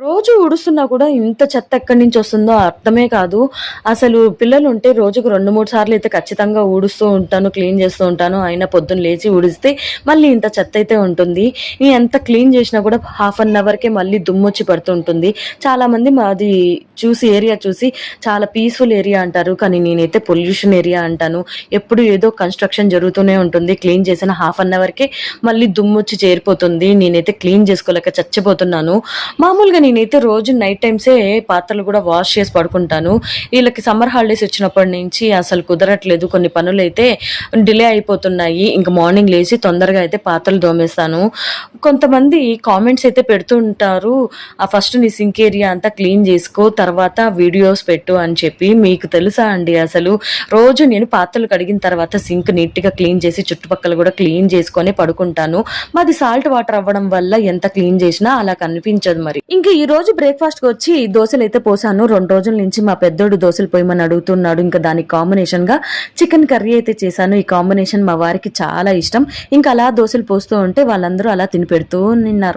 రోజు ఊడుస్తున్నా కూడా ఇంత చెత్త ఎక్కడి నుంచి వస్తుందో అర్థమే కాదు. అసలు పిల్లలుంటే రోజుకు 2, 3 సార్లు అయితే ఖచ్చితంగా ఊడుస్తూ ఉంటాను, క్లీన్ చేస్తూ ఉంటాను. అయినా పొద్దున్న లేచి ఊడిస్తే మళ్ళీ ఇంత చెత్త అయితే ఉంటుంది. ఎంత క్లీన్ చేసినా కూడా హాఫ్ అన్ అవర్‌కే మళ్ళీ దుమ్మొచ్చి పడుతుంటుంది. చాలామంది మాది ఏరియా చూసి చాలా పీస్‌ఫుల్ ఏరియా అంటారు. కానీ నేనైతే పొల్యూషన్ ఏరియా అంటాను. ఎప్పుడు ఏదో కన్‌స్ట్రక్షన్ జరుగుతూనే ఉంటుంది. క్లీన్ చేసిన హాఫ్ అన్ అవర్‌కే మళ్ళీ దుమ్మొచ్చి చేరిపోతుంది. నేనైతే క్లీన్ చేసుకోలేక చచ్చిపోతున్నాను. మామూలుగా నేనైతే రోజు నైట్ టైమ్సే పాత్రలు కూడా వాష్ చేసి పడుకుంటాను. వీళ్ళకి సమ్మర్ హాలిడేస్ వచ్చినప్పటి నుంచి అసలు కుదరట్లేదు. కొన్ని పనులైతే డిలే అయిపోతున్నాయి. ఇంక మార్నింగ్ లేచి తొందరగా అయితే పాత్రలు తోమేస్తాను. కొంతమంది కామెంట్స్ అయితే పెడుతూ ఉంటారు. ఫస్ట్ నీ సింక్ ఏరియా అంతా క్లీన్ చేసుకో, తర్వాత వీడియోస్ పెట్టు అని చెప్పి. మీకు తెలుసా అండి అసలు రోజు నేను పాత్రలు కడిగిన తర్వాత సింక్ నీట్‌గా క్లీన్ చేసి చుట్టుపక్కల కూడా క్లీన్ చేసుకొని పడుకుంటాను. మాది సాల్ట్ వాటర్ అవ్వడం వల్ల ఎంత క్లీన్ చేసినా అలా కనిపించదు మరి. ఇంక ఈ రోజు బ్రేక్‌ఫాస్ట్‌కి వచ్చి దోసలైతే పోసాను. 2 రోజుల నుంచి మా పెద్దోడు దోసలు పోయమని అడుగుతున్నాడు. ఇంకా దానికి కాంబినేషన్‌గా చికెన్ కర్రీ అయితే చేశాను. ఈ కాంబినేషన్ మా వారికి చాలా ఇష్టం. ఇంకా అలా దోసలు పోస్తూ ఉంటే వాళ్ళందరూ అలా తిని పెడుతూ ఉన్నారు.